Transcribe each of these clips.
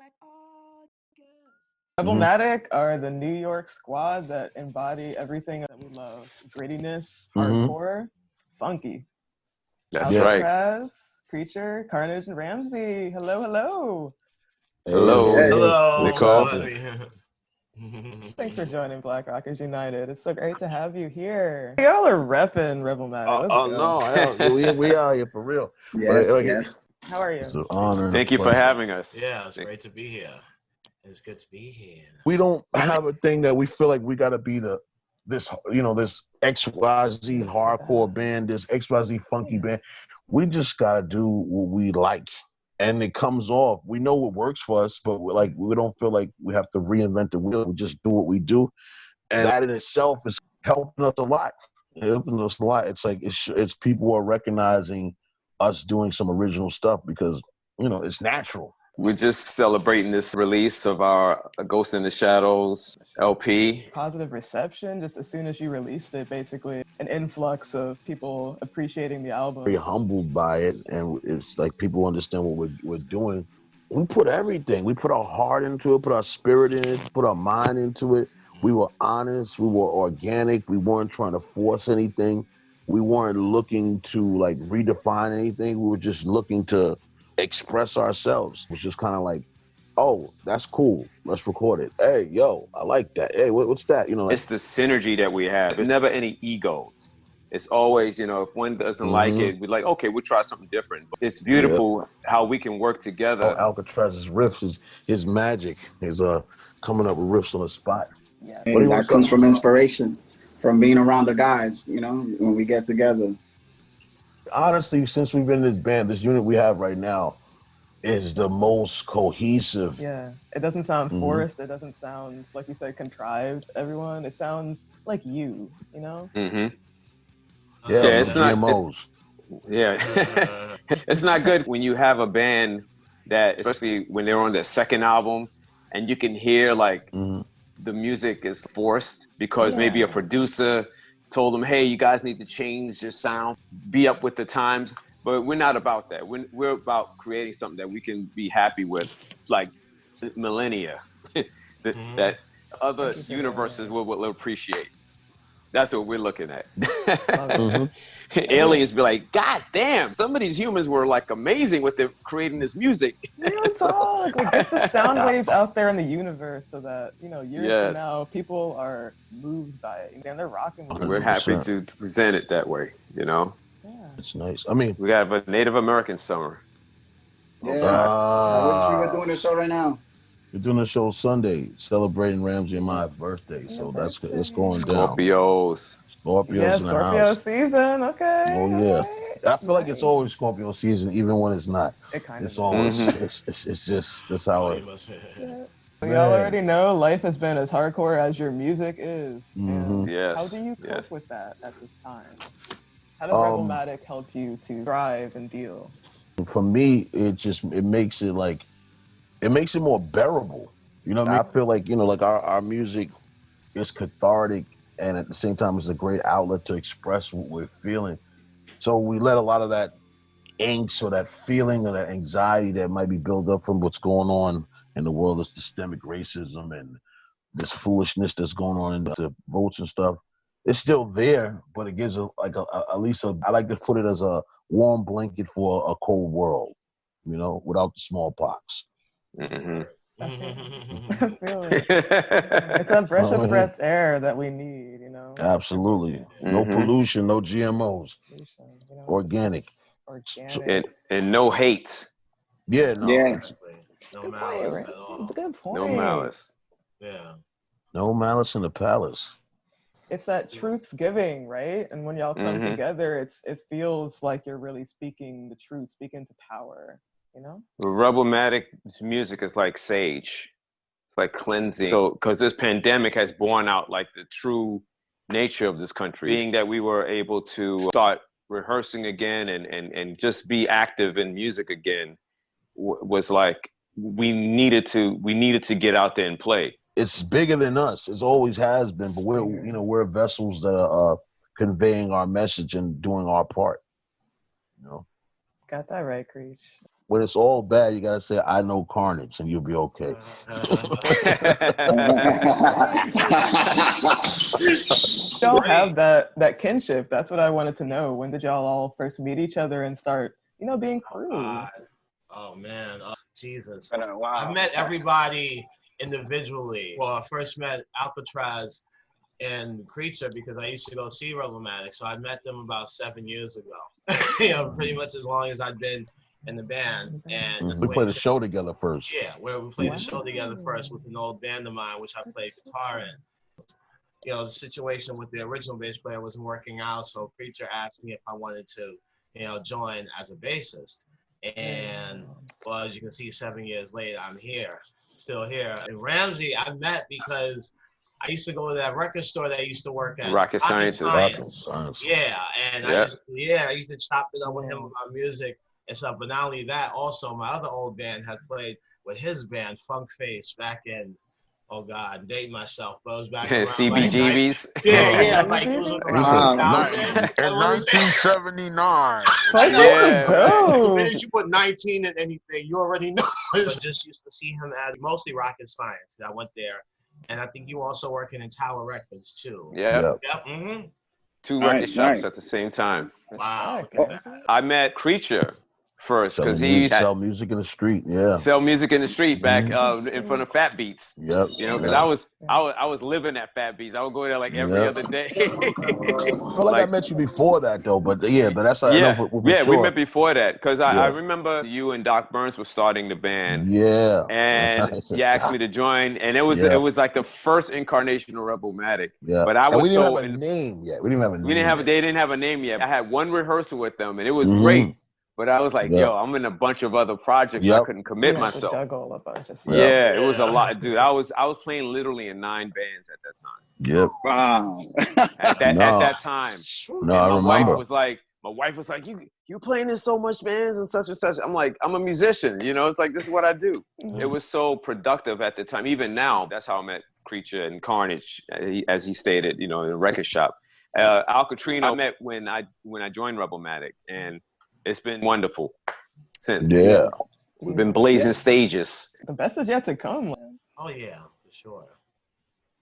like August. RebelMatic are the New York squad that embody everything that we love. Grittiness, hardcore, funky. That's right. Alkatraz, Creature, Karnage, and Ramsey. Hello, hello. Hello. Hello, Nicole. buddy. Thanks for joining Black Rockers United. It's so great to have you here. Y'all are repping RebelMatic. Let's go. No, we are here for real. Yes. How are you? It's an honor. Thank you for having us. Yeah, it's great to be here. It's good to be here. We don't have a thing that we feel like we got to be this XYZ hardcore band, this XYZ funky band. We just got to do what we like. And it comes off. We know what works for us, but we don't feel like we have to reinvent the wheel. We just do what we do. And that in itself is helping us a lot. It's like it's people are recognizing us doing some original stuff because, it's natural. We're just celebrating this release of our Ghost in the Shadows LP. Positive reception, just as soon as you released it, basically an influx of people appreciating the album. Very humbled by it, and it's like people understand what we're doing. We put everything. We put our heart into it, put our spirit in it, put our mind into it. We were honest. We were organic. We weren't trying to force anything. We weren't looking to redefine anything. We were just looking to express ourselves. It was just kind of like, oh, that's cool. Let's record it. Hey, yo, I like that. Hey, what's that? It's the synergy that we have. There's never any egos. It's always, if one doesn't like it, we're like, okay, we'll try something different. It's beautiful how we can work together. Alcatraz's riffs, his magic is coming up with riffs on the spot. Yeah. And that comes from inspiration, from being around the guys, when we get together. Honestly, since we've been in this band, this unit we have right now is the most cohesive. Yeah, it doesn't sound forced. It doesn't sound, like you said, contrived, everyone. It sounds like you, Yeah, it's not GMOs. It's not good when you have a band that, especially when they're on their second album, and you can hear the music is forced because maybe a producer told them, hey, you guys need to change your sound, be up with the times. But we're not about that. We're about creating something that we can be happy with, like millennia, that other universes will appreciate. That's what we're looking at. Aliens be like, God damn, some of these humans were amazing with their creating this music. Real talk. Get the sound waves out there in the universe so that, years from now, people are moved by it. And they're rocking with it. We're happy to present it that way, Yeah. It's nice. I mean, we got a Native American summer. Yeah. I wish we were doing this show right now. We're doing a show Sunday, celebrating Ramsey and my birthday. So it's going down. Scorpios. Yeah, in the Scorpio house. season. Okay. Oh yeah. I feel like it's always Scorpio season, even when it's not. It kind It's of always it's just that's how it. So y'all already know life has been as hardcore as your music is. And Yes. how do you cope with that at this time? How does RebelMatic help you to thrive and deal? For me, it makes it more bearable. You know what I mean? I feel like our music is cathartic, and at the same time, it's a great outlet to express what we're feeling. So we let a lot of that angst or that feeling or that anxiety that might be built up from what's going on in the world of systemic racism and this foolishness that's going on in the votes and stuff. It's still there, but it gives at least I like to put it as a warm blanket for a cold world, without the smallpox. I feel it. It's a breath of fresh air that we need, Absolutely. No pollution, no GMOs. Organic. And no hate. Yeah, no. Yeah. No malice at all. Good point. No malice. Yeah. No malice in the palace. It's that truth's giving, right? And when y'all come together, it feels like you're really speaking the truth, speaking to power, RebelMatic's music is like sage. It's like cleansing. So, because this pandemic has borne out the true nature of this country, being that we were able to start rehearsing again and just be active in music again, was we needed to get out there and play. It's bigger than us. It always has been, but we're vessels that are conveying our message and doing our part. Got that right, Creech. when it's all bad, you gotta say, "I know Karnage," and you'll be okay. Y'all have that kinship. That's what I wanted to know. When did y'all all first meet each other and start, being crew? Oh man, Jesus! Wow. I met everybody individually. Well, I first met Alkatraz and Creature because I used to go see RebelMatic, so I met them about 7 years ago. Pretty much as long as I'd been in the band. And we played a show together first. Yeah, where we played a show together first with an old band of mine, which I played guitar in. The situation with the original bass player wasn't working out, so Creature asked me if I wanted to, join as a bassist. And well, as you can see, 7 years later, I'm here, still here. And Ramsey, I met because I used to go to that record store that I used to work at. Rocket Scientist. Yeah, and I used to chop it up with him about music and stuff. But not only that, also my other old band had played with his band, Funk Face, back in, oh God, I'm dating myself, but it was back around CBGBs. like it was around 2000. In 1979. The minute you put 19 in anything, you already know. I just used to see him at mostly Rocket Science. I went there, and I think you were also working in Tower Records too. Yeah. Yep. Mm-hmm. 2 record shops at the same time. Wow. I met Creature first because he used to sell music in the street. Sell music in the street back in front of Fat Beats. Yep. Because I was living at Fat Beats. I would go there like every other day. I met you before that though, but that's how I know for sure. We met before that because I remember you and Doc Burns were starting the band. Yeah. And you asked me to join, and it was like the first incarnation of RebelMatic. Yeah. But I was we didn't have a name yet. We didn't have a name. They didn't have a name yet. I had one rehearsal with them, and it was great. But I was like, yo, I'm in a bunch of other projects. I couldn't commit myself. Juggle a bunch of stuff. Yeah, it was a lot, dude. I was playing literally in 9 bands at that time. Yep. Wow. At that time. No, I remember. My wife was like, you playing in so much bands and such and such. I'm like, I'm a musician. It's like, this is what I do. It was so productive at the time. Even now, that's how I met Creature and Karnage, as he stated, in a record shop. Alkatraz, I met when I joined RebelMatic, and it's been wonderful since. Yeah. We've been blazing stages. The best is yet to come. Oh, yeah, for sure.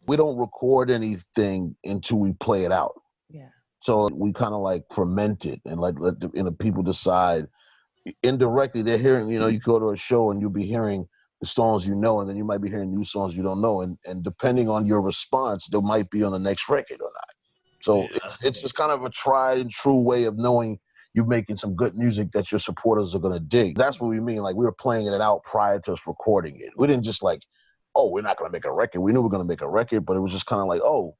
We don't record anything until we play it out. Yeah. So we kind of like ferment it and let the people decide. Indirectly, they're hearing, you go to a show and you'll be hearing the songs and then you might be hearing new songs you don't know. And depending on your response, they might be on the next record or not. So it's just kind of a tried and true way of knowing you're making some good music that your supporters are going to dig. That's what we mean. Like, we were playing it out prior to us recording it. We didn't just like, oh, we're not going to make a record. We knew we were going to make a record, but it was just kind of like, oh,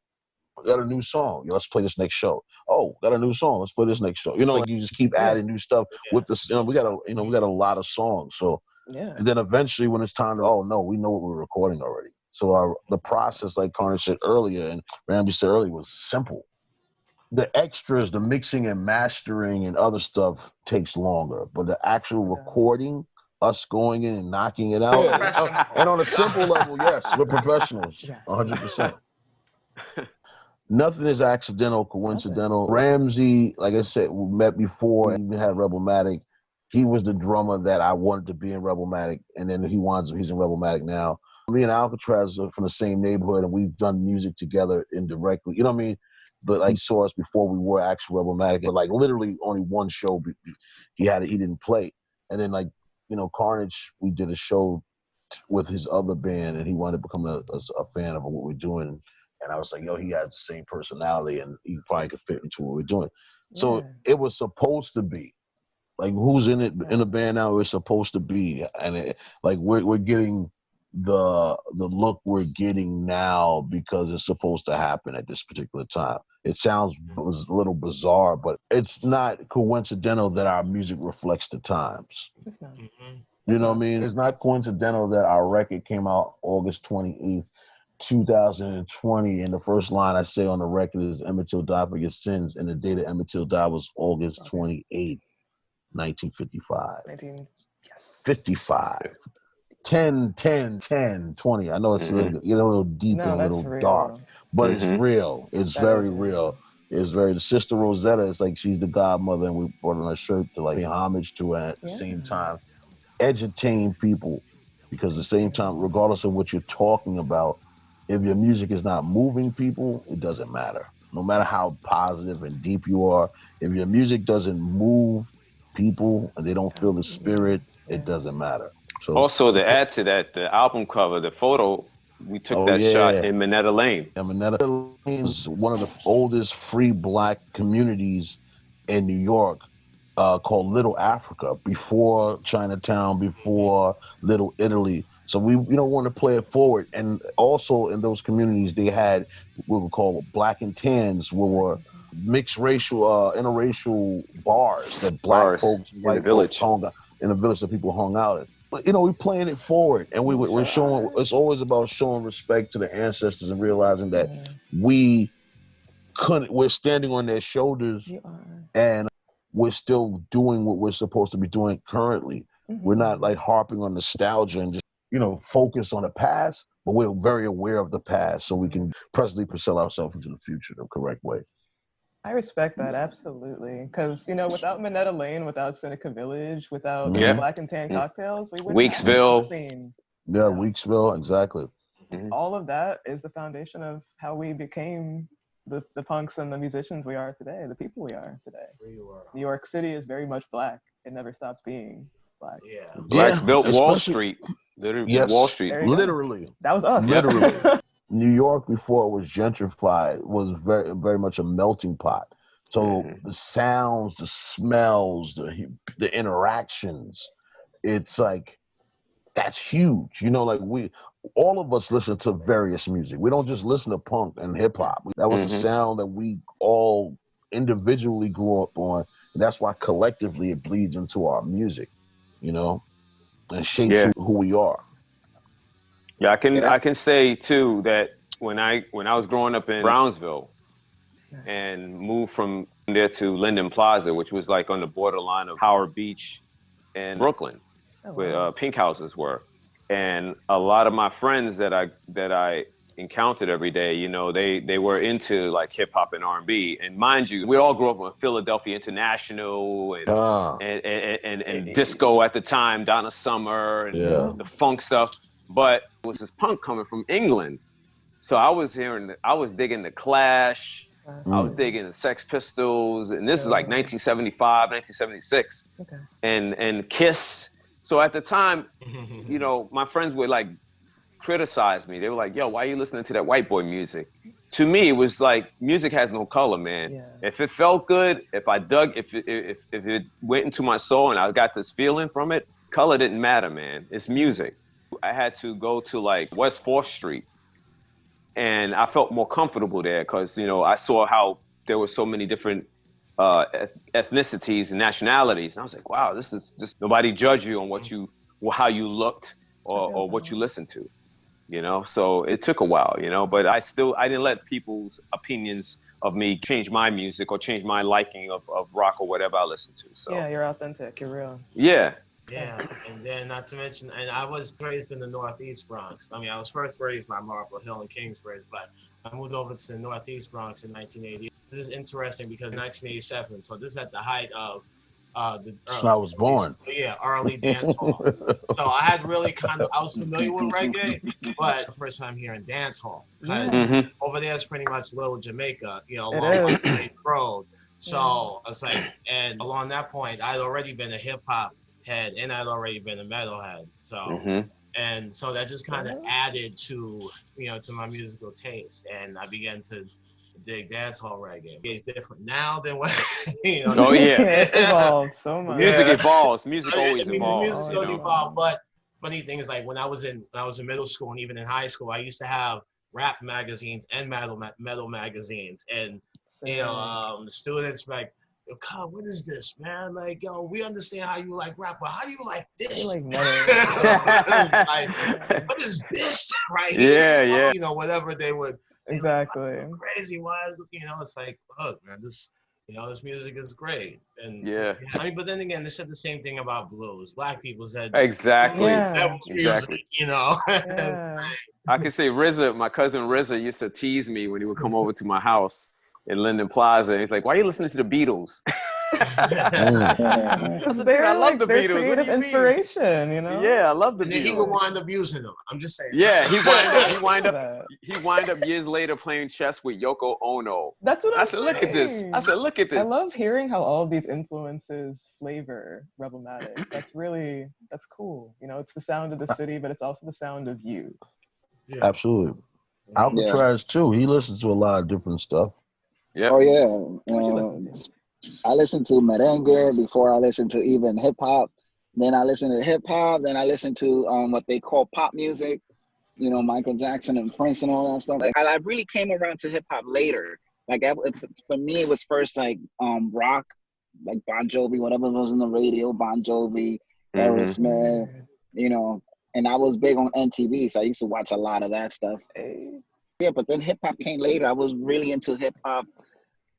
we got a new song. Let's play this next show. Oh, got a new song. Let's play this next show. Like you just keep adding new stuff with this. We got a lot of songs. So, and then eventually when it's time to, oh no, we know what we're recording already. So the process, like Karnage said earlier and Ramsey said earlier, was simple. The extras, the mixing and mastering and other stuff takes longer, but the actual recording, us going in and knocking it out, and on a simple level, yes, we're professionals, 100%. Nothing is accidental, coincidental. Ramsey, like I said, we met before and even had RebelMatic. He was the drummer that I wanted to be in RebelMatic, and then he's in RebelMatic now. Me and Alkatraz are from the same neighborhood, and we've done music together indirectly. You know what I mean? But like, saw us before we were actually RebelMatic, and like literally only one show he didn't play, and then like Karnage, we did a show with his other band, and he wanted to become a fan of what we're doing, and I was like, yo, he has the same personality, and he probably could fit into what we're doing. So it was supposed to be like, who's in it in the band now? It's supposed to be, and we're getting the look we're getting now because it's supposed to happen at this particular time. It sounds a little bizarre, but it's not coincidental that our music reflects the times. It's not. You know what I mean? It's not coincidental that our record came out August 28th, 2020, and the first line I say on the record is Emmett Till died for your sins, and the day that Emmett Till died was August 28th, 1955. 55. 10, 10, 10, 20. I know it's a little deep and a little dark, but it's real. It's very real. It's very, the sister Rosetta, it's like she's the godmother, and we brought on a shirt to like pay homage to her at the same time. edutain people, because at the same time, regardless of what you're talking about, if your music is not moving people, it doesn't matter. No matter how positive and deep you are, if your music doesn't move people and they don't feel the spirit, it doesn't matter. So also to add to that, the album cover, the photo, we took that shot in Minetta Lane. And Minetta Lane is one of the oldest free black communities in New York, called Little Africa, before Chinatown, before Little Italy. So we want to play it forward. And also in those communities, they had what we call black and tans, were mixed racial, interracial bars that black folks, white folks hung out in the village that people hung out in. But we're playing it forward, and we're showing. It's always about showing respect to the ancestors and realizing that we're standing on their shoulders, and we're still doing what we're supposed to be doing currently. We're not like harping on nostalgia and just focus on the past, but we're very aware of the past, so we can presently propel ourselves into the future the correct way. I respect that, absolutely. Because, without Minetta Lane, without Seneca Village, without Black and Tan cocktails, we wouldn't Weeksville. have the scene. Yeah, Weeksville, exactly. All of that is the foundation of how we became the punks and the musicians we are today, the people we are today. New York City is very much black. It never stops being black. Yeah. Blacks built Wall Street. Literally, yes, Wall Street. Literally. That was us. Literally. New York, before it was gentrified, was very, very much a melting pot. So the sounds, the smells, the interactions, it's like, that's huge. All of us listen to various music. We don't just listen to punk and hip hop. That was a sound that we all individually grew up on. And that's why collectively it bleeds into our music, and shapes who we are. Yeah, I can say too that when I was growing up in Brownsville and moved from there to Linden Plaza, which was like on the borderline of Howard Beach and Brooklyn, where pink houses were, and a lot of my friends that I encountered every day, they were into like hip hop and R&B, and mind you, we all grew up on Philadelphia International and disco at the time, Donna Summer and the funk stuff. But it was this punk coming from England. So I was digging the Clash, I was digging the Sex Pistols, and this is like 1975, 1976, and Kiss. So at the time, my friends would like criticize me. They were like, yo, why are you listening to that white boy music? To me, it was like, music has no color, man. Yeah. If it felt good, if I dug, if it went into my soul and I got this feeling from it, color didn't matter, man. It's music. I had to go to like West 4th Street, and I felt more comfortable there because, I saw how there were so many different ethnicities and nationalities. And I was like, wow, this is just, nobody judge you on how you looked or what you listened to, So it took a while, but I didn't let people's opinions of me change my music or change my liking of rock or whatever I listen to. So yeah, you're authentic, you're real. Yeah. Yeah, and then not to mention, and I was raised in the Northeast Bronx. I mean, I was first raised by Marble Hill and Kingsbridge, but I moved over to the Northeast Bronx in 1980. This is interesting because 1987, so this is at the height of the so I was born. Yeah, early dance hall. So I had really I was familiar with reggae, but the first time hearing dance hall. Over there is pretty much Little Jamaica, along the road. So it's like, and along that point, I'd already been a hip hop head and I'd already been a metalhead. So and so that just kind of added to to my musical taste, and I began to dig dancehall reggae. It's different now than what Oh yeah, it evolved so much. Music evolves. Music always evolves. Music evolves. But funny thing is, like when I was in middle school and even in high school, I used to have rap magazines and metal magazines, and the students like, yo, God, what is this, man? Like, yo, we understand how you like rap, but how do you like this? Like what is this? Right? Yeah. Whatever they would. Exactly. Crazy. Why? It's like, look, man, this music is great. And I mean, but then again, they said the same thing about blues. Black people said exactly. That was music, Yeah. I can say RZA, my cousin RZA used to tease me when he would come over to my house in Linden Plaza. And he's like, why are you listening to the Beatles? They're love the they're Beatles. What do creative you mean? inspiration, you know? Yeah, I love the And then he would Beatles. wind up using them. I'm just saying. Yeah, he That. wind up years later playing chess with Yoko Ono. That's what I I'm said, look at this. saying. I said, look at I this. love hearing how all of these influences flavor RebelMatic. That's cool. You know, it's the sound of the city, but it's also the sound of you. Yeah. Absolutely. Alkatraz too. He listens to a lot of different stuff. Yeah. Oh yeah. What you listen to? I listen to merengue before I listen to even hip hop. Then I listen to hip hop. Then I listen to what they call pop music. You know, Michael Jackson and Prince and all that stuff. Like, I really came around to hip hop later. Like for me, it was first like rock, like Bon Jovi, whatever was in the radio, Bon Jovi, Aerosmith, you know. And I was big on MTV, so I used to watch a lot of that stuff. Hey. Yeah, but then hip hop came later. I was really into hip hop,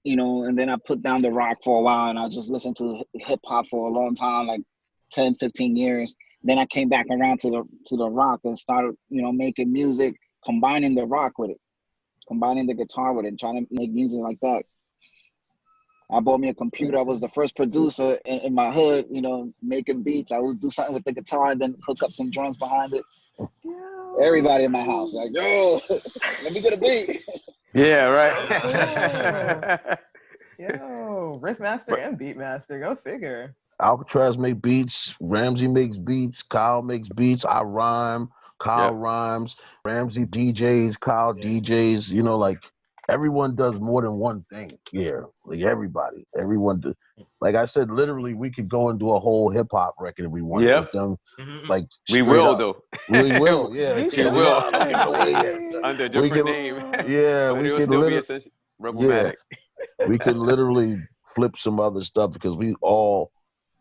you know, and then I put down the rock for a while and I just listened to hip hop for a long time, like 10, 15 years. Then I came back around to the rock and started, you know, making music, combining the rock with it, combining the guitar with it, trying to make music like that. I bought me a computer. I was the first producer in my hood, you know, making beats. I would do something with the guitar and then hook up some drums behind it. Yo. Everybody in my house, like, yo, let me get a beat. Yeah, right. Yo, riff master and beat master. Go figure. Alcatraz make beats. Ramsey makes beats. Kyle makes beats. I rhyme. Kyle rhymes. Ramsey DJs. Kyle DJs. You know, like everyone does more than one thing here. Like everybody. Like I said, literally, we could go and do a whole hip hop record if we wanted with them. Like we will up. though. We will. Yeah. We will. Under a We different can, name. Yeah. But we it will can still be literally. RebelMatic. Yeah. We can literally flip some other stuff because we all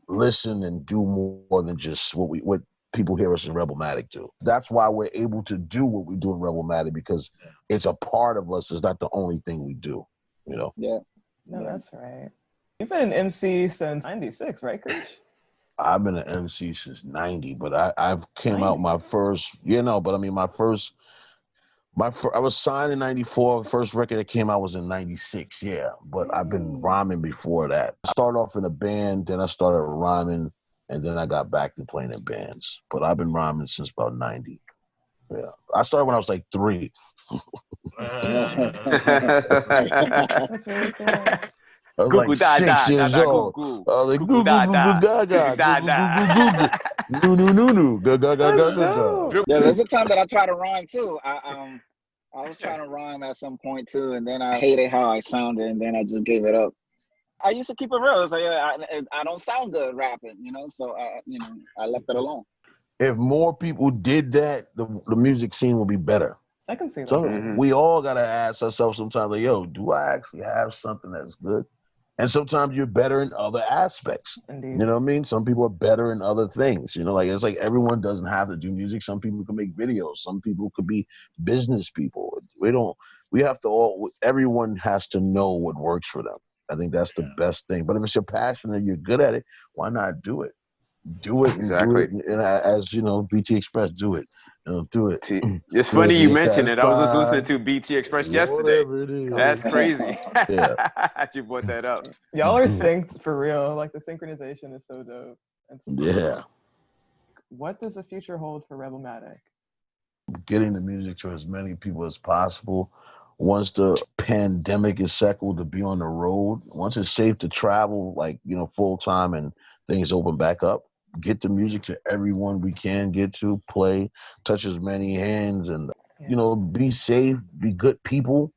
listen and do more than just what people hear us in RebelMatic do. That's why we're able to do what we do in RebelMatic, because it's a part of us. It's not the only thing we do, you know? Yeah. No, that's right. You've been an MC since 96, right, Krish? I've been an MC since 90, but I've came out my first, but I mean, I was signed in 94. The first record that came out was in 96, but I've been rhyming before that. I started off in a band, then I started rhyming, and then I got back to playing in bands. But I've been rhyming since about 90. Yeah. I started when I was like 3. That's really cool. I was like 6 years old. I was like, goo goo goo goo gaga, goo goo goo goo goo, no no no no, ga ga ga ga ga. Yeah, there's a time that I try to rhyme too. I was trying to rhyme at some point too, and then I hated how I sounded, and then I just gave it up. I used to keep it real. It's like I don't sound good rapping, so I left it alone. If more people did that, the music scene would be better. I can see that. We all gotta ask ourselves sometimes, like, yo, do I actually have something that's good? And sometimes you're better in other aspects. Indeed. You know what I mean? Some people are better in other things. It's like everyone doesn't have to do music. Some people can make videos. Some people could be business people. Everyone has to know what works for them. I think that's the best thing. But if it's your passion and you're good at it, why not do it? Do it and do it. And as BT Express, do it. Do it. It's funny you mentioned it. I was just listening to BT Express yesterday. That's crazy. Yeah. You brought that up. Y'all are synced for real. Like the synchronization is so dope. Yeah. What does the future hold for RebelMatic? Getting the music to as many people as possible. Once the pandemic is settled, to be on the road. Once it's safe to travel, full time and things open back up, get the music to everyone we can get to, play, touch as many hands, and be safe, be good people,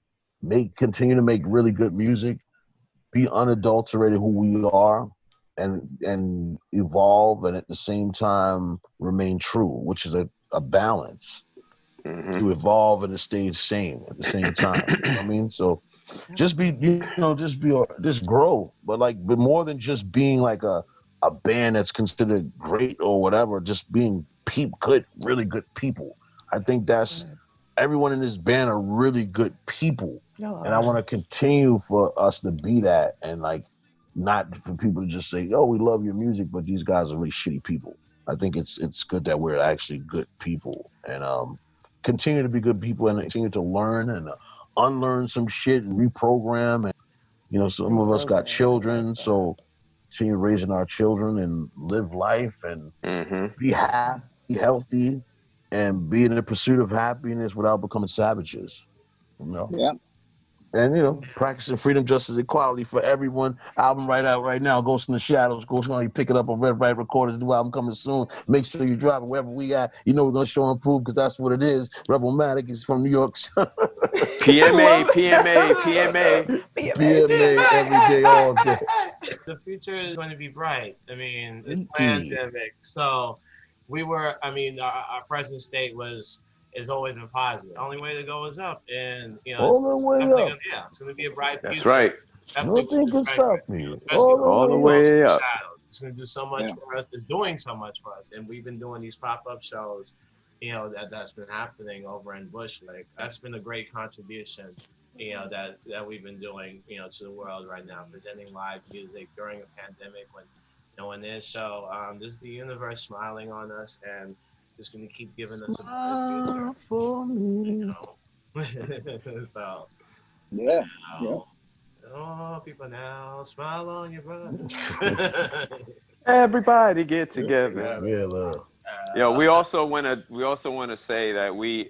continue to make really good music, be unadulterated who we are, and evolve, and at the same time remain true, which is a balance. To evolve and to stay the same at the same time. You know what I mean? So just just grow, but more than just being like a band that's considered great or whatever, just being really good people. I think that's everyone in this band are really good people. And I want to continue for us to be that, and not for people to just say, oh, we love your music, but these guys are really shitty people. I think it's good that we're actually good people, and continue to be good people and continue to learn and unlearn some shit and reprogram. And some of us got children, so continue raising our children and live life and be happy, be healthy, and be in the pursuit of happiness without becoming savages. You know? Yeah. And, you know, practicing freedom, justice, equality for everyone. Album right out right now, Ghost in the Shadows. Go on, you pick it up on Red Right Recorders. New album coming soon. Make sure you drive it wherever we at. You know we're going to show and prove because that's what it is. RebelMatic is from New York. PMA, PMA, PMA. PMA every day, all day. The future is going to be bright. I mean, it's pandemic. So our present state is always been positive. The only way to go is up. And, you know, all the way up. It's going to be a bright future. That's right. Nothing can stop me. All the way up. Shadows. It's going to do so much for us. It's doing so much for us. And we've been doing these pop-up shows, you know, that's been happening over in Bushwick. That's been a great contribution, you know, that we've been doing, you know, to the world right now, presenting live music during a pandemic when no one is. So this is the universe smiling on us and just going to keep giving us a for me. You know? So, yeah. Oh, people now, smile on your brother. Everybody get together. Yeah, love. Yo, we also want to say that we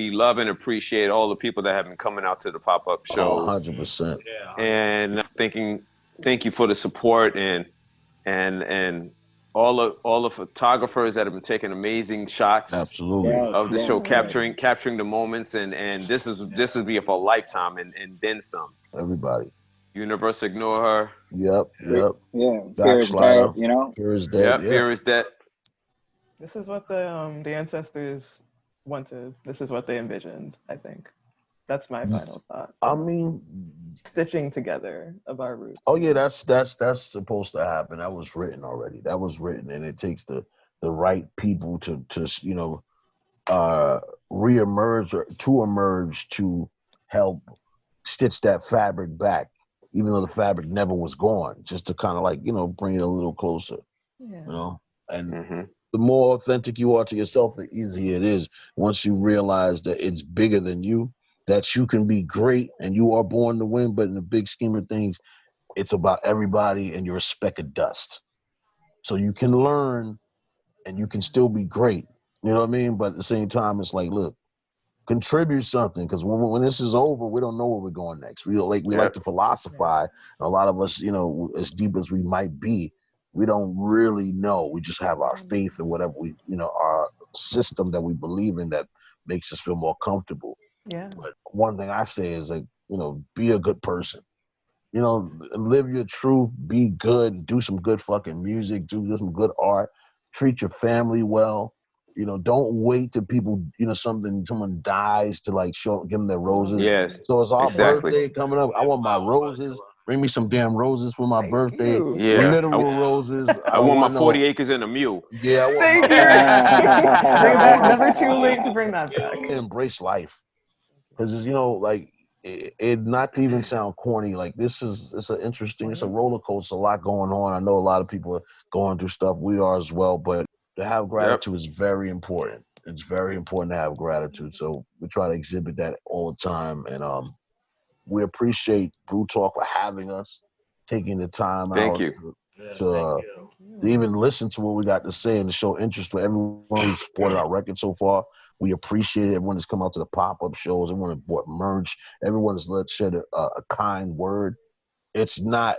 love and appreciate all the people that have been coming out to the pop-up shows. 100%. And thank you for the support and all the photographers that have been taking amazing shots. Absolutely. Of the show, capturing the moments, and this will be for a lifetime and then some. Everybody. Universe ignore her. Yep. Yeah. Fear is dead, you know? Fear is dead. Yep, fear is dead. This is what the ancestors wanted. This is what they envisioned, I think. That's my final thought. I mean, stitching together of our roots. Oh yeah, that's supposed to happen. That was written already. That was written, and it takes the right people to you know reemerge or to emerge to help stitch that fabric back, even though the fabric never was gone, just to kind of like, you know, bring it a little closer. You know, and the more authentic you are to yourself, the easier it is once you realize that it's bigger than you, that you can be great and you are born to win, but in the big scheme of things, it's about everybody and you're a speck of dust. So you can learn and you can still be great. You know what I mean? But at the same time, it's like, look, contribute something, because when this is over, we don't know where we're going next. We like to philosophize. A lot of us, you know, as deep as we might be, we don't really know. We just have our faith in whatever we, you know, our system that we believe in that makes us feel more comfortable. Yeah. But one thing I say is, like, you know, be a good person. You know, live your truth, be good, do some good fucking music, do some good art, treat your family well. You know, don't wait till people, you know, someone dies to like give them their roses. Yes. So it's our birthday coming up. I want my roses. Bring me some damn roses for my birthday. Yeah. Literal roses. I want my 40 acres and a mule. Yeah, I want Thank you. Bring that. Never too late to bring that back. Embrace life. Because, you know, like, it not to even sound corny, like it's a roller coaster, a lot going on. I know a lot of people are going through stuff. We are as well, but to have gratitude is very important. It's very important to have gratitude. So we try to exhibit that all the time. And we appreciate Brew Talk for having us, taking the time out to even listen to what we got to say and to show interest for everyone who supported our record so far. We appreciate it. Everyone that's come out to the pop-up shows. Everyone that bought merch. Everyone has shed a kind word. It's not,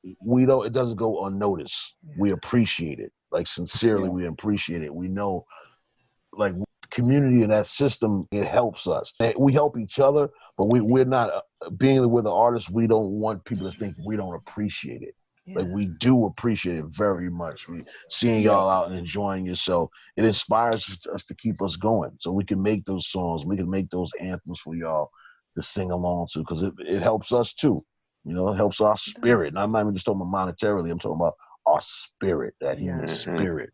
it doesn't go unnoticed. We appreciate it. Like, sincerely, we appreciate it. We know, like, community and that system, it helps us. We help each other, but we're not, being with the artists, we don't want people to think we don't appreciate it. Like, we do appreciate it very much. We seeing y'all out and enjoying yourself. It inspires us to keep us going, so we can make those songs. We can make those anthems for y'all to sing along to, because it helps us too. You know, it helps our spirit. And I'm not even just talking about monetarily. I'm talking about our spirit, that human spirit.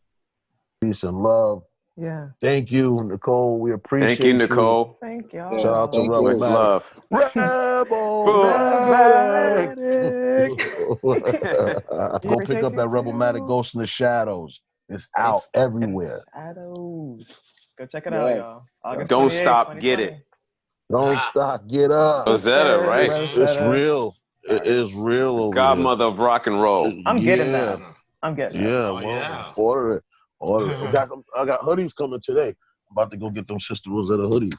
Peace and love. Yeah. Thank you, Nicole. We appreciate you. Thank you, Nicole. Thank y'all. Shout out to RebelMatic. Love. RebelMatic. Go pick up that RebelMatic Ghost in the Shadows. It's out everywhere. Shadows. Go check it out, y'all. August Don't 28th, stop, 2020. get it. Don't stop, get up. Rosetta, right? It's real. It is real over Godmother of rock and roll. I'm getting that. I'm getting that. Yeah, Oh, yeah. order it. I got hoodies coming today. I'm about to go get them Sister Rosetta hoodies.